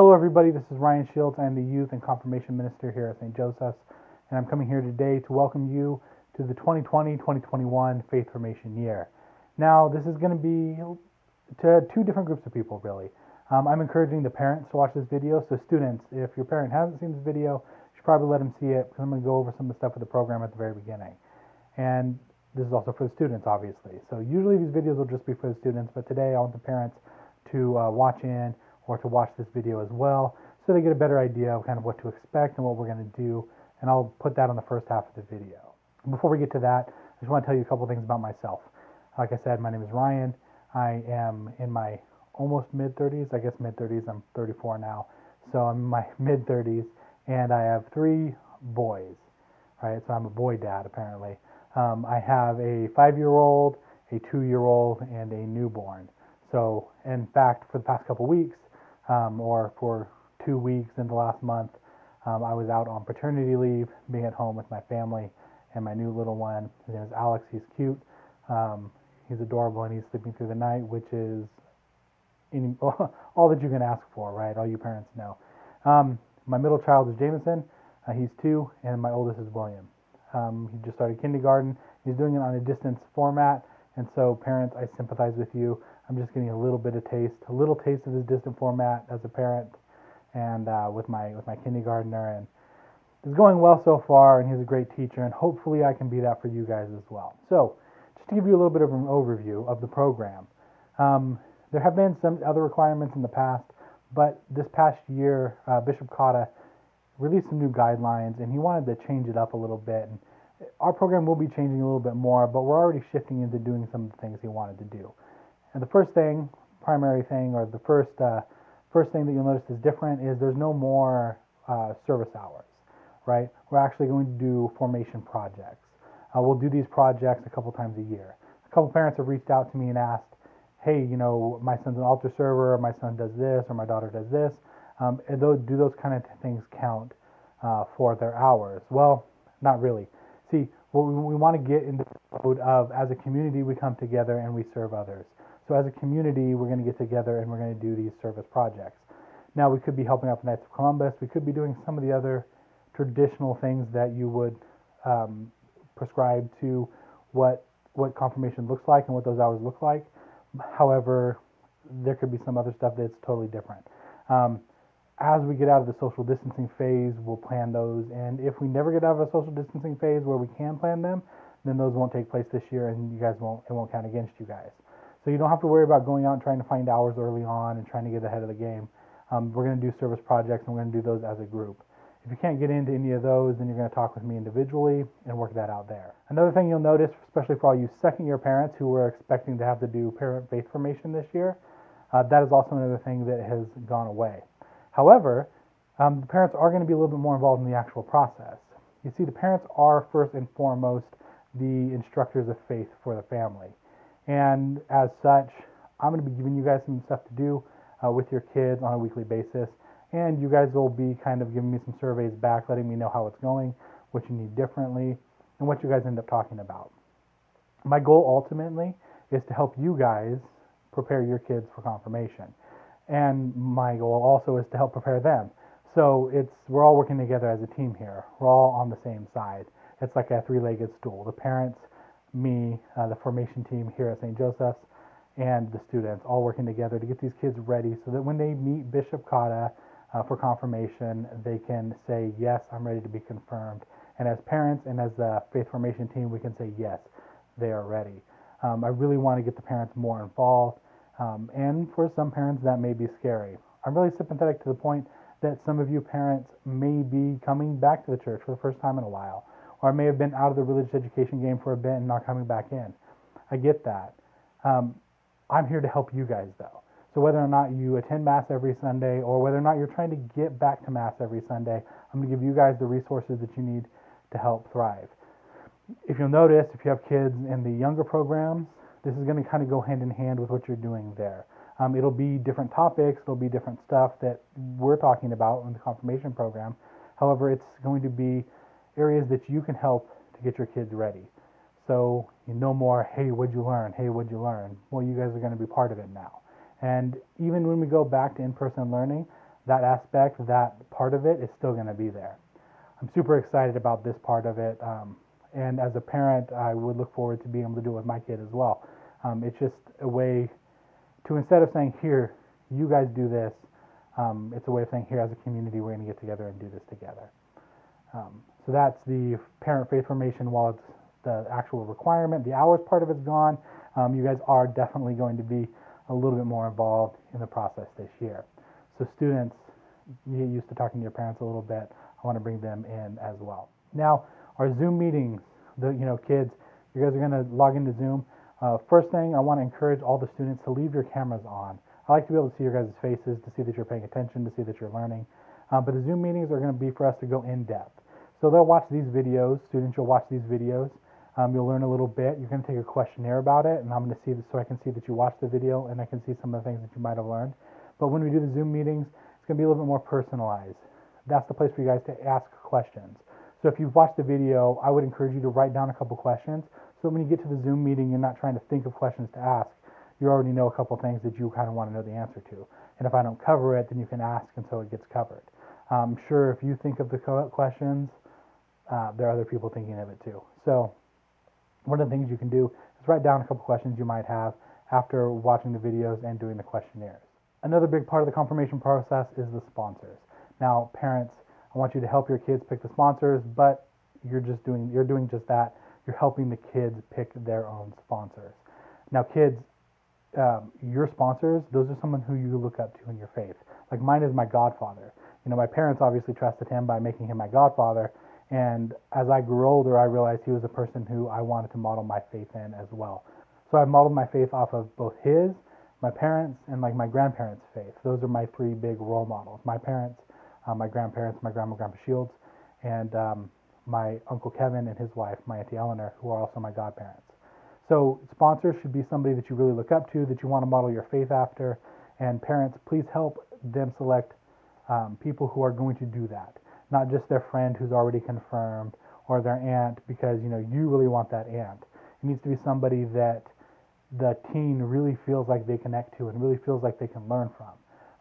Hello, everybody. This is Ryan Shields. I'm the Youth and Confirmation Minister here at St. Joseph's, and I'm coming here today to welcome you to the 2020-2021 Faith Formation Year. Now, this is going to be to two different groups of people, really. I'm encouraging the parents to watch this video. So, students, if your parent hasn't seen this video, you should probably let them see it because I'm going to go over some of the stuff with the program at the very beginning. And this is also for the students, obviously. So, usually these videos will just be for the students, but today I want the parents to watch in or to watch this video as well, so they get a better idea of kind of what to expect and what we're going to do, and I'll put that on the first half of the video. Before we get to that, I just want to tell you a couple things about myself. Like I said, my name is Ryan. I am in my almost mid-30s, I guess mid-30s, I'm 34 now, so I'm in my mid-30s, and I have three boys, right, so I'm a boy dad, apparently. I have a 5-year-old, a 2-year-old, and a newborn. So, in fact, for the past couple weeks, or for 2 weeks in the last month, I was out on paternity leave, being at home with my family and my new little one. His name is Alex. He's cute. He's adorable, and he's sleeping through the night, which is all that you can ask for, right? All you parents know. My middle child is Jameson. He's 2, and my oldest is William. He just started kindergarten. He's doing it on a distance format, and so parents, I sympathize with you. I'm just getting a little taste of his distant format as a parent, and with my kindergartner, and it's going well so far. And he's a great teacher, and hopefully I can be that for you guys as well. So, just to give you a little bit of an overview of the program, there have been some other requirements in the past, but this past year, Bishop Cotta released some new guidelines, and he wanted to change it up a little bit. And our program will be changing a little bit more, but we're already shifting into doing some of the things he wanted to do. And the first thing, primary thing, or the first thing that you'll notice is different is there's no more service hours, right? We're actually going to do formation projects. We'll do these projects a couple times a year. A couple parents have reached out to me and asked, hey, my son's an altar server, or my son does this, or my daughter does this. Do those kind of things count for their hours? Well, not really. See, what we want to get into the mode of, as a community, we come together and we serve others. So as a community, we're going to get together and we're going to do these service projects. Now, we could be helping out the Knights of Columbus. We could be doing some of the other traditional things that you would prescribe to what confirmation looks like and what those hours look like. However, there could be some other stuff that's totally different. As we get out of the social distancing phase, we'll plan those. And if we never get out of a social distancing phase where we can plan them, then those won't take place this year, and it won't count against you guys. So you don't have to worry about going out and trying to find hours early on and trying to get ahead of the game. We're going to do service projects, and we're going to do those as a group. If you can't get into any of those, then you're going to talk with me individually and work that out there. Another thing you'll notice, especially for all you second-year parents who were expecting to have to do parent faith formation this year, that is also another thing that has gone away. However, the parents are going to be a little bit more involved in the actual process. You see, the parents are first and foremost the instructors of faith for the family. And as such, I'm going to be giving you guys some stuff to do with your kids on a weekly basis. And you guys will be kind of giving me some surveys back, letting me know how it's going, what you need differently, and what you guys end up talking about. My goal ultimately is to help you guys prepare your kids for confirmation. And my goal also is to help prepare them. So we're all working together as a team here. We're all on the same side. It's like a three-legged stool. The parents, me, the formation team here at St. Joseph's, and the students all working together to get these kids ready so that when they meet Bishop Cotta for confirmation, they can say, yes, I'm ready to be confirmed. And as parents and as the faith formation team, we can say, yes, they are ready. I really want to get the parents more involved. And for some parents, that may be scary. I'm really sympathetic to the point that some of you parents may be coming back to the church for the first time in a while, or may have been out of the religious education game for a bit and not coming back in. I get that. I'm here to help you guys, though. So whether or not you attend Mass every Sunday, or whether or not you're trying to get back to Mass every Sunday, I'm going to give you guys the resources that you need to help thrive. If you'll notice, if you have kids in the younger programs, this is going to kind of go hand in hand with what you're doing there. It'll be different topics, it'll be different stuff that we're talking about in the confirmation program. However, it's going to be areas that you can help to get your kids ready. So no more, hey, what'd you learn? Hey, what'd you learn? Well, you guys are going to be part of it now. And even when we go back to in-person learning, that aspect, that part of it is still going to be there. I'm super excited about this part of it. And as a parent, I would look forward to being able to do it with my kid as well. It's just a way to, instead of saying, here, you guys do this, it's a way of saying, here, as a community, we're going to get together and do this together. So that's the parent faith formation. While it's the actual requirement, the hours part of it's gone, you guys are definitely going to be a little bit more involved in the process this year. So students, you get used to talking to your parents a little bit. I want to bring them in as well. Now, our Zoom meetings, kids, you guys are going to log into Zoom. First thing, I want to encourage all the students to leave your cameras on. I like to be able to see your guys' faces, to see that you're paying attention, to see that you're learning. But the Zoom meetings are going to be for us to go in depth. So they'll watch these videos. Students, you'll watch these videos. You'll learn a little bit. You're going to take a questionnaire about it, and I'm going to see this so I can see that you watched the video and I can see some of the things that you might have learned. But when we do the Zoom meetings, it's going to be a little bit more personalized. That's the place for you guys to ask questions. So if you've watched the video, I would encourage you to write down a couple questions so that when you get to the Zoom meeting, you're not trying to think of questions to ask. You already know a couple things that you kind of want to know the answer to. And if I don't cover it, then you can ask until it gets covered. I'm sure if you think of the questions, there are other people thinking of it too. So one of the things you can do is write down a couple questions you might have after watching the videos and doing the questionnaires. Another big part of the confirmation process is the sponsors. Now, parents, I want you to help your kids pick the sponsors, but you're doing just that. You're helping the kids pick their own sponsors. Now, kids, your sponsors, those are someone who you look up to in your faith. Like mine is my godfather. My parents obviously trusted him by making him my godfather, and as I grew older, I realized he was a person who I wanted to model my faith in as well. So I've modeled my faith off of both his, my parents, and like my grandparents' faith. Those are my three big role models. My parents, my grandparents, my grandpa Shields, and my Uncle Kevin and his wife, my Auntie Eleanor, who are also my godparents. So sponsors should be somebody that you really look up to, that you want to model your faith after, and parents, please help them select people who are going to do that. Not just their friend who's already confirmed or their aunt, because you really want that aunt. It needs to be somebody that the teen really feels like they connect to and really feels like they can learn from,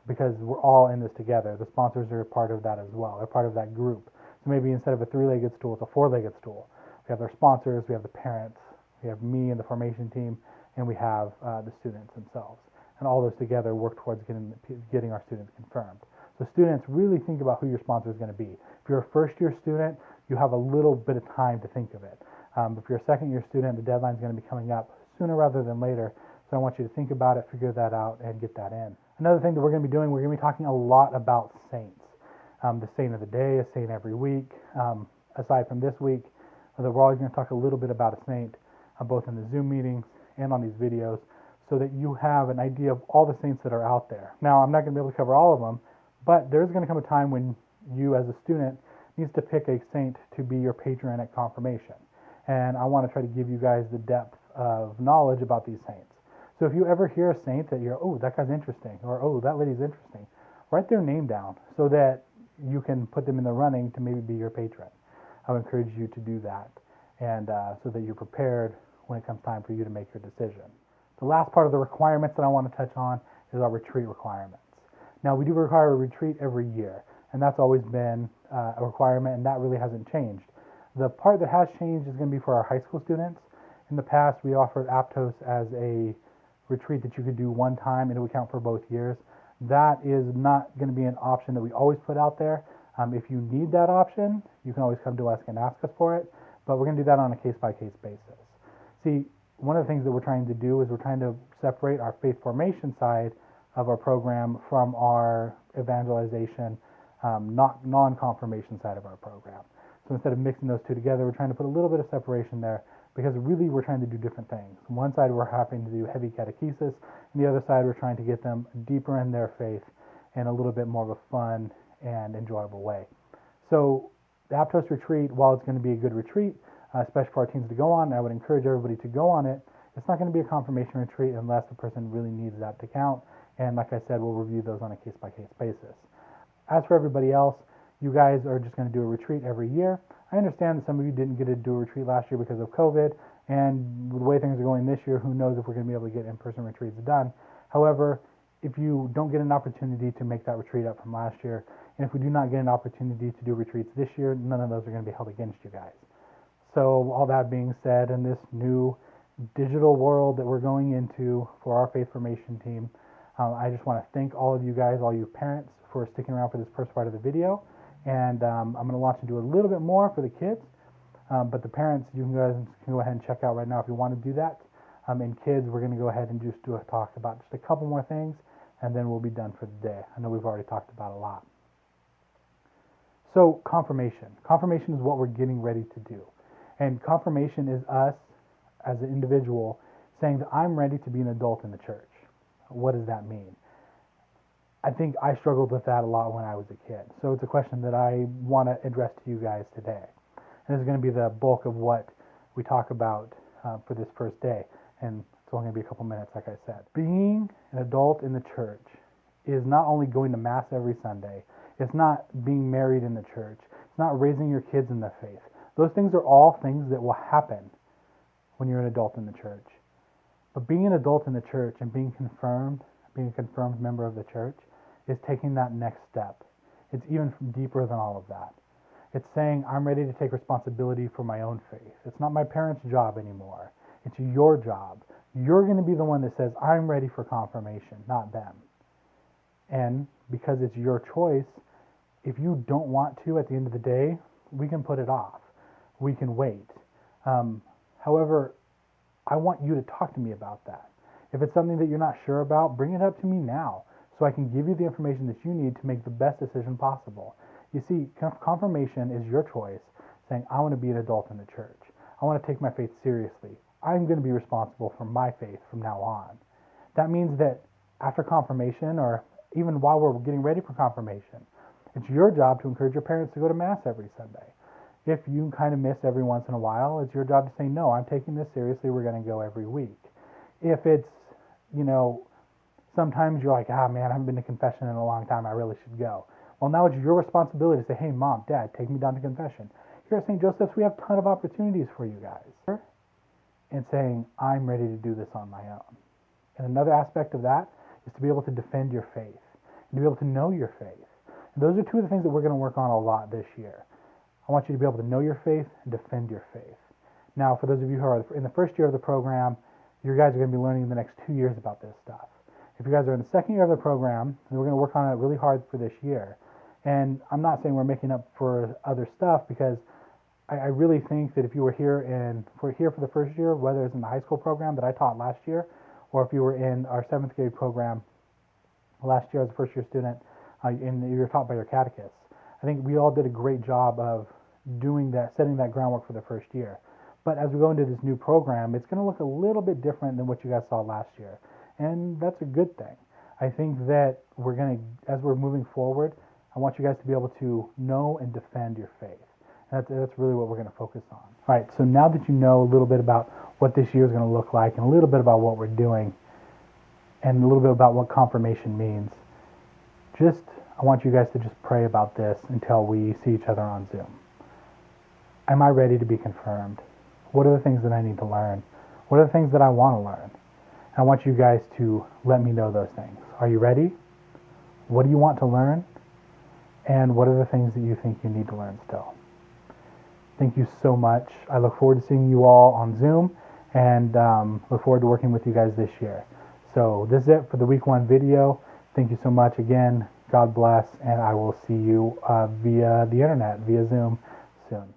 because we're all in this together. The sponsors are a part of that as well. They're part of that group. So maybe instead of a three-legged stool, it's a four-legged stool. We have our sponsors, we have the parents, we have me and the formation team, and we have the students themselves. And all those together work towards getting our students confirmed. So students, really think about who your sponsor is going to be. If you're a first-year student, you have a little bit of time to think of it. If you're a second-year student, the deadline is going to be coming up sooner rather than later. So I want you to think about it, figure that out, and get that in. Another thing that we're going to be doing, we're going to be talking a lot about saints. The saint of the day, a saint every week. Aside from this week, we're always going to talk a little bit about a saint, both in the Zoom meetings and on these videos, so that you have an idea of all the saints that are out there. Now, I'm not going to be able to cover all of them, but there's going to come a time when you, as a student, needs to pick a saint to be your patron at confirmation. And I want to try to give you guys the depth of knowledge about these saints. So if you ever hear a saint that you're, oh, that guy's interesting, or oh, that lady's interesting, write their name down so that you can put them in the running to maybe be your patron. I would encourage you to do that, and so that you're prepared when it comes time for you to make your decision. The last part of the requirements that I want to touch on is our retreat requirements. Now, we do require a retreat every year, and that's always been a requirement, and that really hasn't changed. The part that has changed is going to be for our high school students. In the past, we offered Aptos as a retreat that you could do one time, and it would count for both years. That is not going to be an option that we always put out there. If you need that option, you can always come to us and ask us for it, but we're going to do that on a case-by-case basis. See, one of the things that we're trying to do is we're trying to separate our faith formation side of our program from our evangelization, non-confirmation side of our program. So instead of mixing those two together, we're trying to put a little bit of separation there, because really we're trying to do different things. One side we're having to do heavy catechesis, and the other side we're trying to get them deeper in their faith in a little bit more of a fun and enjoyable way. So the Aptos retreat, while it's going to be a good retreat, especially for our teens to go on, I would encourage everybody to go on it. It's not going to be a confirmation retreat unless the person really needs that to count. And like I said, we'll review those on a case-by-case basis. As for everybody else, you guys are just going to do a retreat every year. I understand that some of you didn't get to do a retreat last year because of COVID, and the way things are going this year, who knows if we're going to be able to get in-person retreats done. However, if you don't get an opportunity to make that retreat up from last year, and if we do not get an opportunity to do retreats this year, none of those are going to be held against you guys. So all that being said, in this new digital world that we're going into for our faith formation team, I just want to thank all of you guys, all you parents, for sticking around for this first part of the video. And I'm going to launch into a little bit more for the kids, but the parents, you guys can go ahead and check out right now if you want to do that. And kids, we're going to go ahead and just do a talk about just a couple more things, and then we'll be done for the day. I know we've already talked about a lot. So confirmation. Confirmation is what we're getting ready to do. And confirmation is us as an individual saying that I'm ready to be an adult in the church. What does that mean? I think I struggled with that a lot when I was a kid. So it's a question that I want to address to you guys today. And this is going to be the bulk of what we talk about for this first day. And it's only going to be a couple minutes, like I said. Being an adult in the church is not only going to Mass every Sunday. It's not being married in the church. It's not raising your kids in the faith. Those things are all things that will happen when you're an adult in the church. But being an adult in the church and being a confirmed member of the church, is taking that next step. It's even deeper than all of that. It's saying, I'm ready to take responsibility for my own faith. It's not my parents' job anymore. It's your job. You're going to be the one that says, I'm ready for confirmation, not them. And because it's your choice, if you don't want to, at the end of the day, we can put it off. We can wait. However, I want you to talk to me about that. If it's something that you're not sure about, bring it up to me now so I can give you the information that you need to make the best decision possible. You see, confirmation is your choice, saying, I want to be an adult in the church. I want to take my faith seriously. I'm going to be responsible for my faith from now on. That means that after confirmation, or even while we're getting ready for confirmation, it's your job to encourage your parents to go to Mass every Sunday. If you kind of miss every once in a while, it's your job to say, no, I'm taking this seriously, we're going to go every week. If it's, sometimes you're like, man, I haven't been to confession in a long time, I really should go. Well, now it's your responsibility to say, hey, Mom, Dad, take me down to confession. Here at St. Joseph's, we have a ton of opportunities for you guys. And saying, I'm ready to do this on my own. And another aspect of that is to be able to defend your faith and to be able to know your faith. And those are two of the things that we're going to work on a lot this year. I want you to be able to know your faith and defend your faith. Now, for those of you who are in the first year of the program, you guys are going to be learning in the next 2 years about this stuff. If you guys are in the second year of the program, then we're going to work on it really hard for this year. And I'm not saying we're making up for other stuff, because I really think that if you were here for the first year, whether it's in the high school program that I taught last year, or if you were in our 7th grade program last year as a first year student, and you were taught by your catechists, I think we all did a great job of doing that, setting that groundwork for the first year. But as we go into this new program, it's going to look a little bit different than what you guys saw last year. And that's a good thing. I think that as we're moving forward, I want you guys to be able to know and defend your faith. And that's really what we're going to focus on. All right, so now that you know a little bit about what this year is going to look like, and a little bit about what we're doing, and a little bit about what confirmation means, I want you guys to just pray about this until we see each other on Zoom. Am I ready to be confirmed? What are the things that I need to learn? What are the things that I want to learn? I want you guys to let me know those things. Are you ready? What do you want to learn? And what are the things that you think you need to learn still? Thank you so much. I look forward to seeing you all on Zoom, and look forward to working with you guys this year. So this is it for the week 1 video. Thank you so much again. God bless, and I will see you via the internet, via Zoom soon.